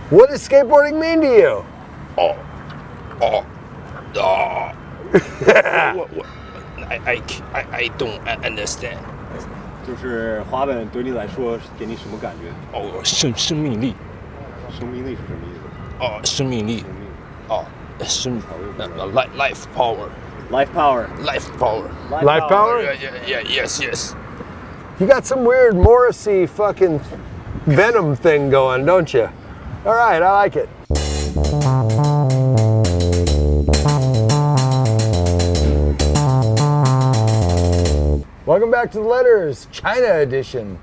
What does skateboarding mean to you? I don't understand. 就是滑板对你来说给你什么感觉？生命力。生命力是什么意思？生命力。life power. Life power. Life power. Life power? Yes. You got some weird Morrissey fucking Venom thing going, don't you? All right, I like it. Welcome back to the Letters, China edition.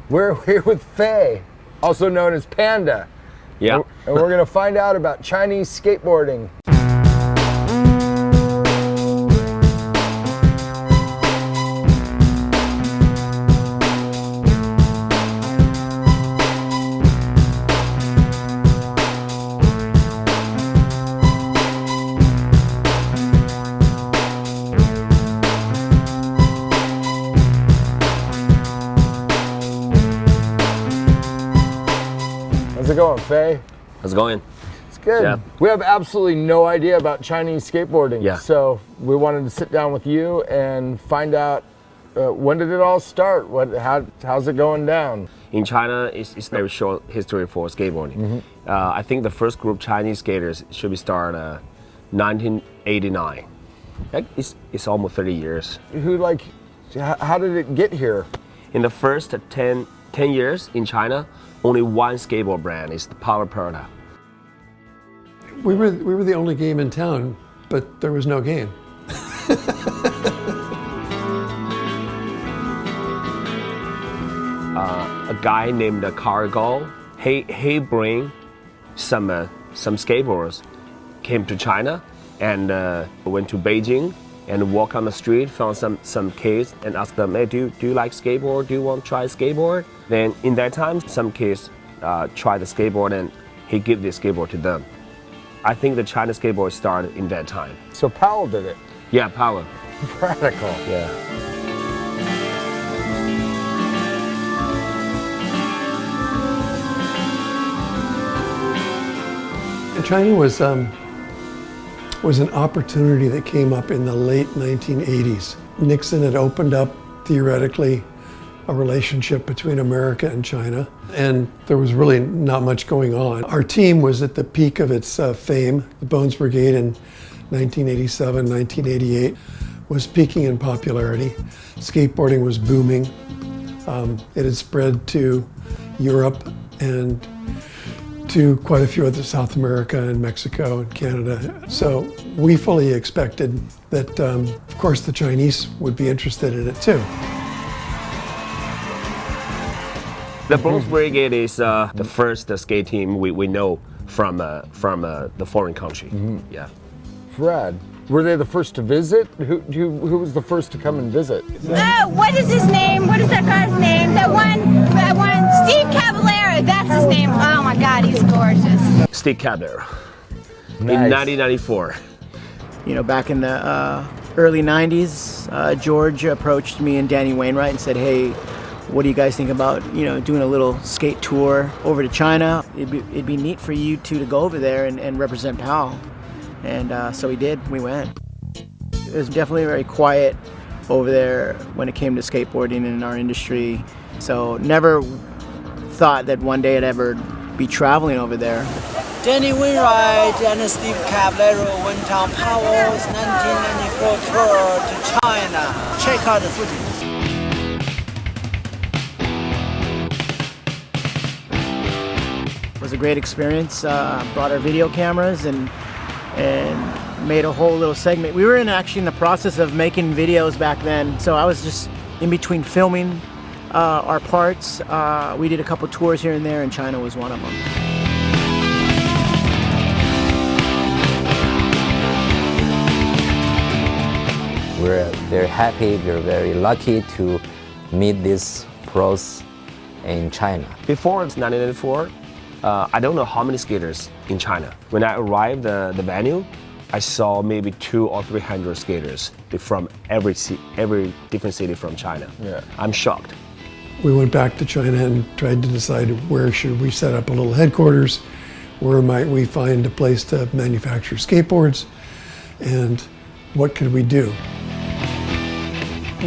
We're here with Faye, also known as Panda. Yeah. And we're gonna find out about Chinese skateboarding. How's it going, Faye? How's it going? It's good. Yeah. We have absolutely no idea about Chinese skateboarding. Yeah. So we wanted to sit down with you and find out when did it all start? How's it going down? In China, it's very short history for skateboarding. Mm-hmm. I think the first group Chinese skaters should be started 1989. It's almost 30 years. How did it get here? In the first 10 years in China, only one skateboard brand is the Powell Peralta. We were the only game in town, but there was no game. A guy named Schuykill, he bring some skateboards, came to China and went to Beijing and walk on the street, found some kids and asked them, hey, do you like skateboard? Do you want to try skateboard? Then in that time, some kids tried the skateboard and he gave the skateboard to them. I think the China skateboard started in that time. So Powell did it. Yeah, Powell. Radical. Yeah. China was an opportunity that came up in the late 1980s. Nixon had opened up, theoretically, a relationship between America and China, and there was really not much going on. Our team was at the peak of its fame. The Bones Brigade in 1987, 1988 was peaking in popularity. Skateboarding was booming. It had spread to Europe and to quite a few other South America and Mexico and Canada. So we fully expected that, of course, the Chinese would be interested in it too. The Bones Brigade is the first skate team we know from the foreign country. Mm-hmm. Yeah. Fred, were they the first to visit? Who was the first to come and visit? What is his name? What is that guy's name? That one, Steve Caballero, that's his name. Oh my God, he's gorgeous. Steve Caballero. Nice. In 1994. You know, back in the early 90s, George approached me and Danny Wainwright and said, hey, what do you guys think about, doing a little skate tour over to China? It'd be neat for you two to go over there and represent Powell. And so we did, we went. It was definitely very quiet over there when it came to skateboarding in our industry. So never thought that one day I'd ever be traveling over there. Danny Wainwright and Steve Caballero went on Powell's 1994 tour to China. Check out the footage. It was a great experience. Brought our video cameras and made a whole little segment. We were actually in the process of making videos back then, so I was just in between filming our parts. We did a couple tours here and there, and China was one of them. We're very happy, we're very lucky to meet these pros in China. Before 1994, I don't know how many skaters in China. When I arrived at the venue, I saw maybe 200 or 300 skaters from every different city from China. Yeah. I'm shocked. We went back to China and tried to decide where should we set up a little headquarters, where might we find a place to manufacture skateboards, and what could we do?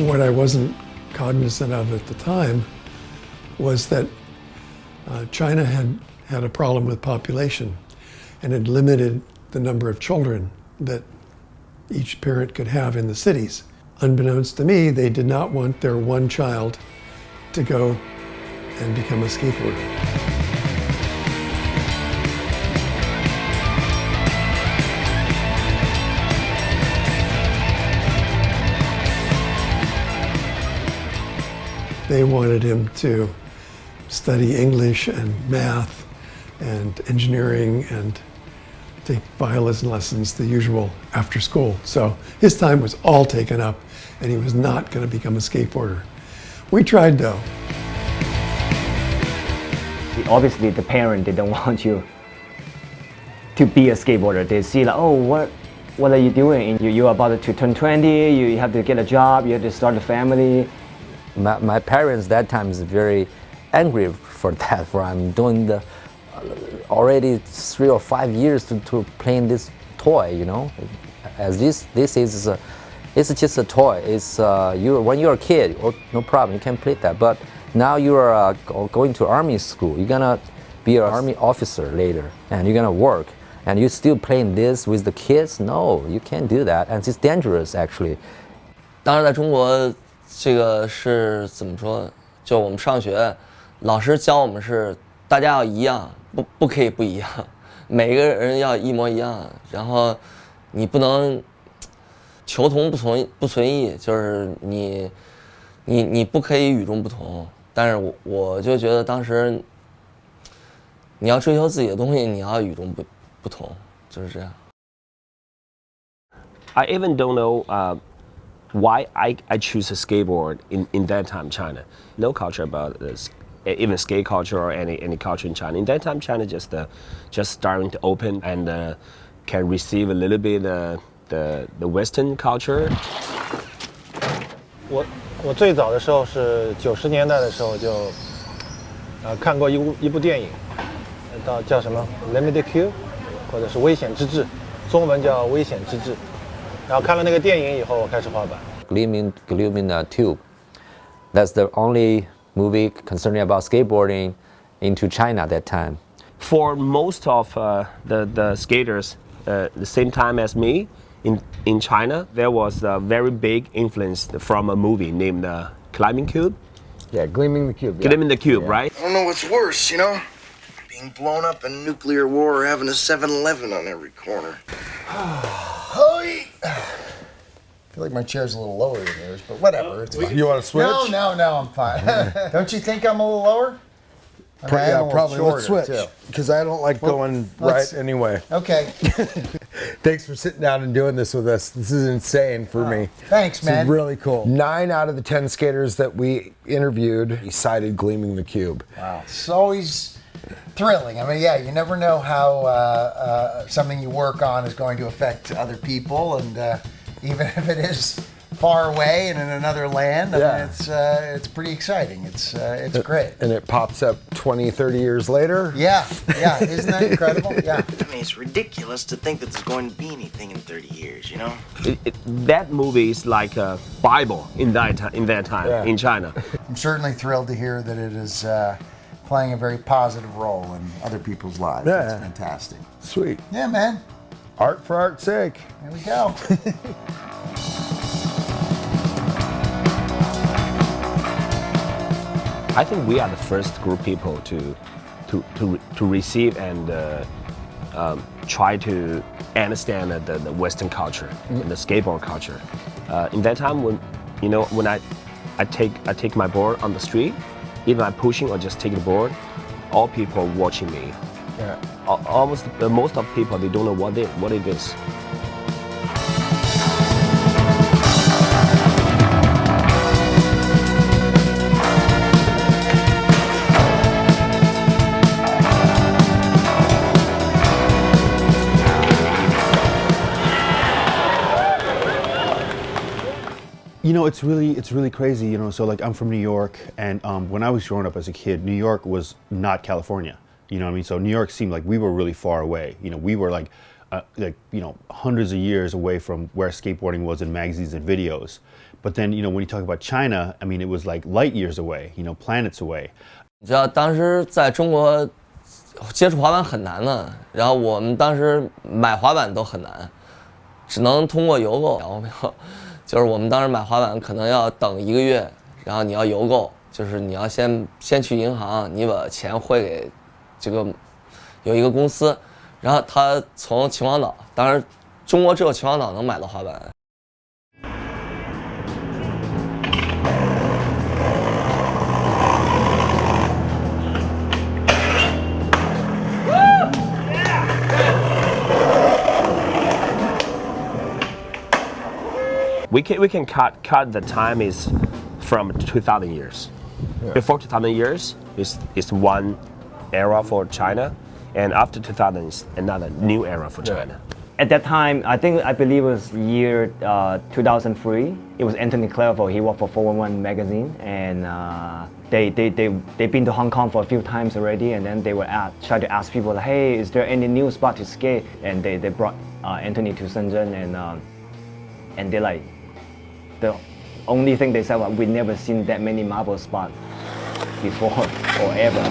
What I wasn't cognizant of at the time was that China had a problem with population and had limited the number of children that each parent could have in the cities. Unbeknownst to me, they did not want their one child to go and become a skateboarder. They wanted him to study English and math and engineering and take violin lessons, the usual after school. So his time was all taken up and he was not going to become a skateboarder. We tried though. Obviously the parent, they don't want you to be a skateboarder. They see like, oh, what are you doing? You're about to turn 20, you have to get a job, you have to start a family. My parents that time is very angry for that, for I'm doing the already 3 or 5 years to playing this toy, you know. As this is it's just a toy. It's when you're a kid, oh, no problem, you can play that. But now you are going to army school. You're gonna be an army officer later, and you're gonna work, and you're still playing this with the kids. No, you can't do that, and it's dangerous actually. 当时在中国，这个是怎么说？就我们上学，老师教我们是大家要一样，不可以不一样，每个人要一模一样。然后你不能求同不存异，就是你不可以与众不同。但是我就觉得当时你要追求自己的东西，你要与众不同，就是这样。I even don't know why I choose a skateboard in that time China. No culture about this, even skate culture or any culture in China. In that time China just starting to open and can receive a little bit the Western culture. 我最早的时候是90年代的时候就看过一部电影，叫什么《Limited Q》，或者是《危险之至》，中文叫《危险之至》。然后看了那个电影以后，我开始滑板。Gleaming Tube. That's the only movie concerning about skateboarding into China at that time. For most of the skaters, the same time as me, in China, there was a very big influence from a movie named Climbing Cube. Yeah, Gleaming the Cube. Yeah. Gleaming the Cube, yeah. Right? I don't know what's worse, you know? Being blown up in nuclear war or having a 7-Eleven on every corner. I feel like my chair's a little lower than yours, but whatever. It's fine. You want to switch? No, I'm fine. Don't you think I'm a little lower? Yeah, probably. Let's switch. Because I don't like going right anyway. Okay. Thanks for sitting down and doing this with us. This is insane for me. Thanks, man. It's really cool. 9 out of the 10 skaters that we interviewed cited Gleaming the Cube. Wow. It's always thrilling. I mean, yeah, you never know how something you work on is going to affect other people, and even if it is far away and in another land, I mean, it's pretty exciting. It's great. And it pops up 20, 30 years later? Yeah, isn't that incredible? Yeah. I mean, it's ridiculous to think that there's going to be anything in 30 years, you know? That movie is like a Bible in that time in China. I'm certainly thrilled to hear that it is playing a very positive role in other people's lives. Yeah. It's fantastic. Sweet. Yeah, man. Art for art's sake. There we go. I think we are the first group of people to receive and try to understand the Western culture and the skateboard culture. In that time, when I take my board on the street, even I'm pushing or just take the board, all people watching me. Yeah. Almost most of people, they don't know what it is. You know, it's really crazy. You know, so like I'm from New York, and when I was growing up as a kid, New York was not California. You know what I mean? So New York seemed like we were really far away. You know, we were like you know, hundreds of years away from where skateboarding was in magazines and videos. But then, you know, when you talk about China, I mean, it was like light years away. You know, planets away. 你知道当时在中国接触滑板很难的，然后我们当时买滑板都很难，只能通过邮购。然后没有，就是我们当时买滑板可能要等1个月，然后你要邮购，就是你要先去银行，你把钱汇给这个有一个公司，然后他从秦皇岛，当然中国只有秦皇岛能买到滑板。We can cut the time is from 2,000 years. Yeah. Before 2,000 years is one era for China, and after 2000 is another new era for China. At that time, I believe it was year 2003. It was Anthony Clairvaux. He worked for 411 magazine, and they've been to Hong Kong for a few times already. And then they were try to ask people, like, hey, is there any new spot to skate? And they brought Anthony to Shenzhen, and they like the only thing they said was, we never seen that many marble spots before or ever.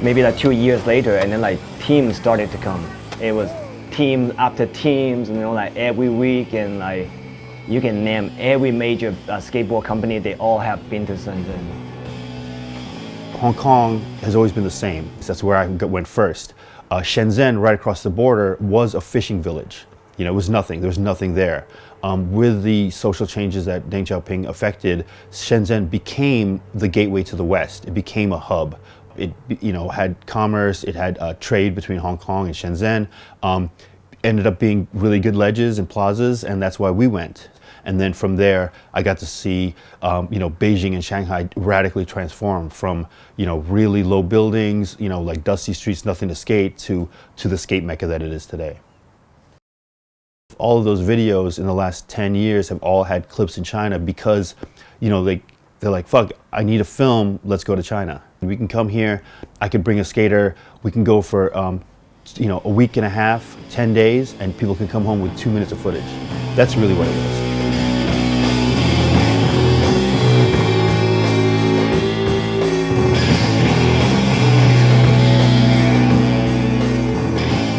Maybe like 2 years later, and then like teams started to come. It was team after teams, you know, like every week, and like you can name every major skateboard company. They all have been to Shenzhen. Hong Kong has always been the same. That's where I went first. Shenzhen, right across the border, was a fishing village. You know, it was nothing. There was nothing there. With the social changes that Deng Xiaoping affected, Shenzhen became the gateway to the West. It became a hub. It, you know, had commerce. It had trade between Hong Kong and Shenzhen. Ended up being really good ledges and plazas, and that's why we went. And then from there, I got to see, you know, Beijing and Shanghai radically transform from, you know, really low buildings, you know, like dusty streets, nothing to skate, to the skate mecca that it is today. All of those videos in the last 10 years have all had clips in China because, you know, they're like, fuck, I need a film, let's go to China. We can come here, I could bring a skater, we can go for, you know, a week and a half, 10 days, and people can come home with 2 minutes of footage. That's really what it is.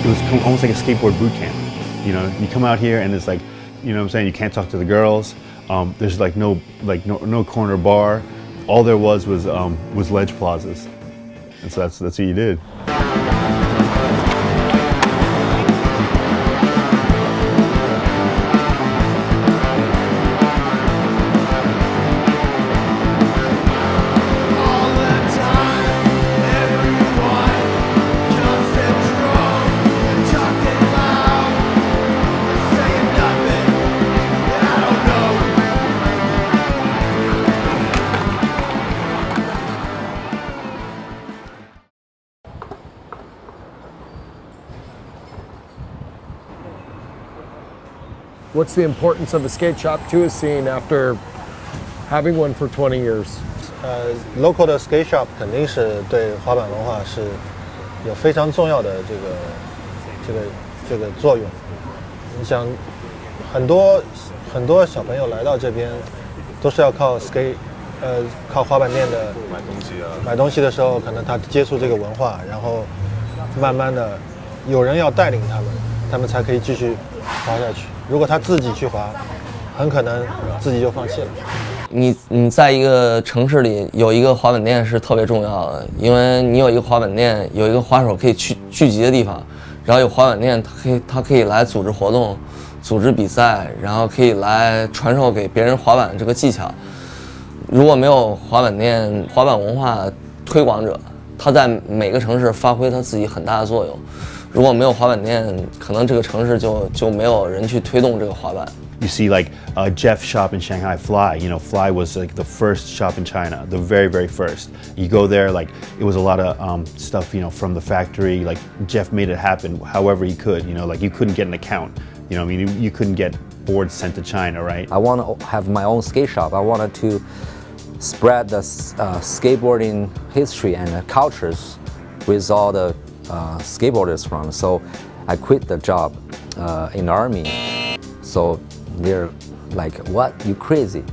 It was almost like a skateboard boot camp. You know, you come out here and it's like, you know what I'm saying, you can't talk to the girls. There's like no corner bar. All there was ledge plazas. And so that's what you did. What's the importance of a skate shop to a scene after having one for 20 years? Local 的 skate shop 肯定是对滑板文化是有非常重要的这个作用。你想，很多小朋友来到这边，都是要靠 skate，靠滑板店的买东西的时候，可能他接触这个文化，然后慢慢的有人要带领他们才可以继续滑下去。如果他自己去滑，很可能自己就放弃了。你在一个城市里有一个滑板店是特别重要的，因为你有一个滑板店，有一个滑手可以聚集的地方，然后有滑板店，他可以来组织活动、组织比赛，然后可以来传授给别人滑板这个技巧。如果没有滑板店，滑板文化推广者，他在每个城市发挥他自己很大的作用。如果没有滑板店，可能这个城市就没有人去推动这个滑板。You see like Jeff's shop in Shanghai, Fly. You know, Fly was like the first shop in China, the very first. You go there, like it was a lot of stuff, you know, from the factory. Like Jeff made it happen however he could. You know, like you couldn't get an account. You know, I mean, you couldn't get boards sent to China, right? I want to have my own skate shop. I wanted to spread the skateboarding history and cultures with all the skateboarders from. So I quit the job in the army. So they're like, what? You crazy?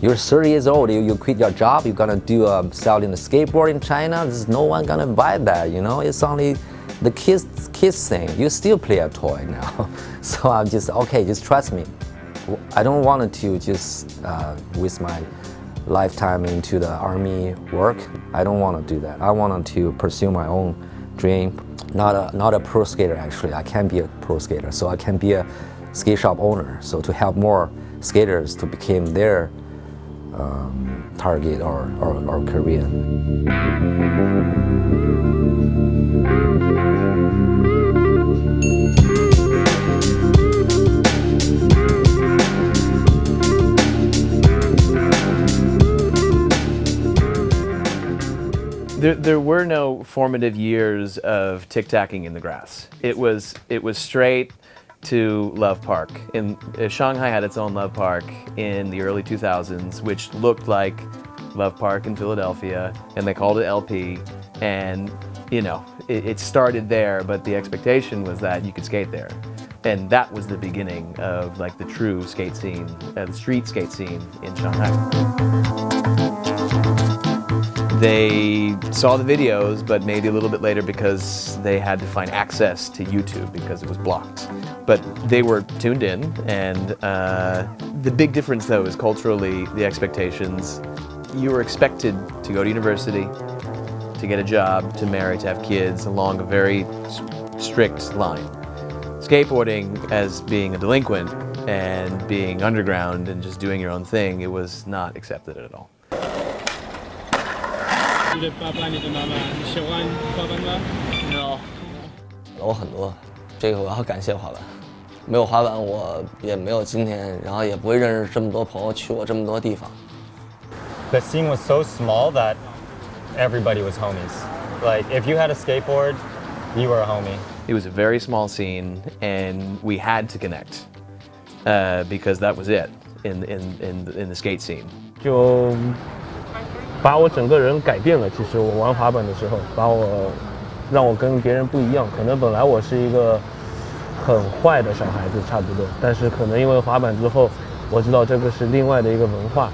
You're 30 years old, you quit your job, you're gonna do selling the skateboard in China? There's no one gonna buy that, you know? It's only the kids thing. You still play a toy now. So I'm just, okay, just trust me. I don't want to just waste my lifetime into the army work. I don't want to do that. I want to pursue my own dream. Not a pro skater, actually. I can't be a pro skater, so I can be a skate shop owner. So to help more skaters to become their target or career. There were no formative years of tic-tacking in the grass. It was straight to Love Park. Shanghai had its own Love Park in the early 2000s, which looked like Love Park in Philadelphia, and they called it LP. And you know, it started there, but the expectation was that you could skate there. And that was the beginning of like the true skate scene, the street skate scene in Shanghai. They saw the videos, but maybe a little bit later because they had to find access to YouTube because it was blocked. But they were tuned in, and the big difference though is culturally the expectations. You were expected to go to university, to get a job, to marry, to have kids along a very strict line. Skateboarding as being a delinquent and being underground and just doing your own thing, it was not accepted at all. 你的爸爸，你的妈妈，你喜欢滑板吗 ？No。我很多，这个我要感谢滑板。没有滑板，我也没有今天，然后也不会认识这么多朋友，去过这么多地方。The scene was so small that everybody was homies. Like if you had a skateboard, you were a homie. It was a very small scene, and we had to connect because that was it in the skate scene. 就把我整个人改变了。其实我玩滑板的时候，让我跟别人不一样。可能本来我是一个很坏的小孩子，差不多，但是可能因为滑板之后，我知道这个是另外的一个文化，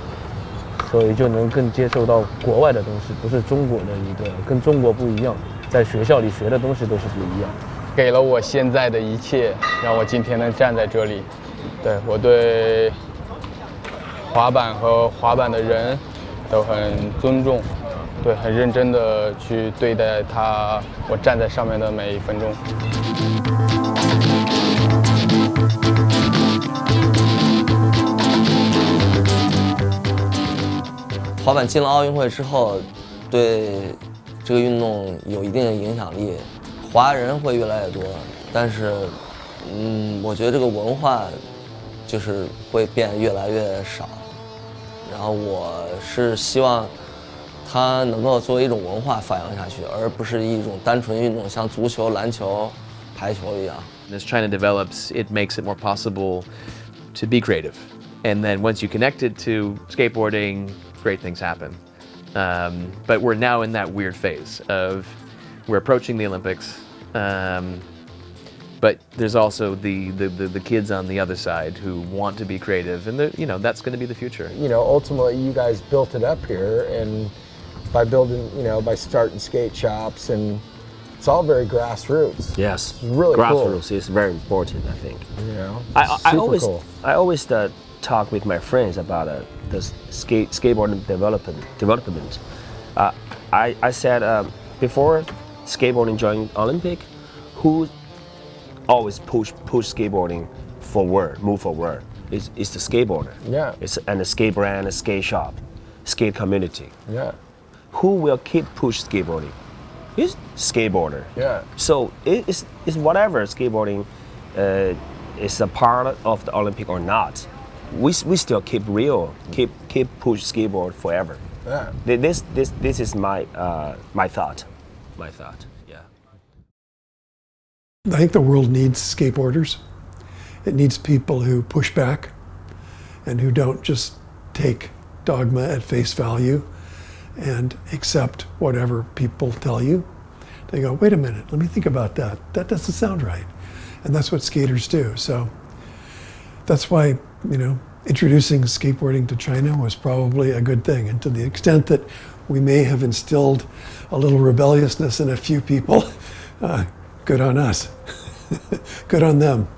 所以就能更接受到国外的东西，不是中国的一个，跟中国不一样。在学校里学的东西都是不一样。给了我现在的一切，让我今天能站在这里。对，我对滑板和滑板的人都很尊重，对，很认真的去对待它，我站在上面的每一分钟。滑板进了奥运会之后，对这个运动有一定的影响力，滑人会越来越多，但是，我觉得这个文化就是会变得越来越少。然后我是希望它能够作为一种文化发扬下去，而不是一种单纯运动，像足球、篮球、排球一样。As China develops, it makes it more possible to be creative. And then once you connect it to skateboarding, great things happen. But we're now in that weird phase of we're approaching the Olympics, but there's also the kids on the other side who want to be creative, and you know that's going to be the future. You know, ultimately, you guys built it up here, and by building, you know, by starting skate shops, and it's all very grassroots. Yes, it's really grassroots cool. is very important, I think. You know, I always talk with my friends about the skateboarding development. I said before skateboarding joined Olympic, who always push skateboarding forward, move forward, is the skateboarder. Yeah. And the skate brand, the skate shop, skate community. Yeah. Who will keep push skateboarding? It's skateboarder. Yeah. So it's whatever skateboarding is a part of the Olympic or not. we still keep real, keep push skateboard forever. Yeah. This is my my thought. Yeah. I think the world needs skateboarders. It needs people who push back and who don't just take dogma at face value and accept whatever people tell you. They go, wait a minute, let me think about that. That doesn't sound right. And that's what skaters do. So that's why, you know, introducing skateboarding to China was probably a good thing. And to the extent that we may have instilled a little rebelliousness in a few people, good on us. Good on them.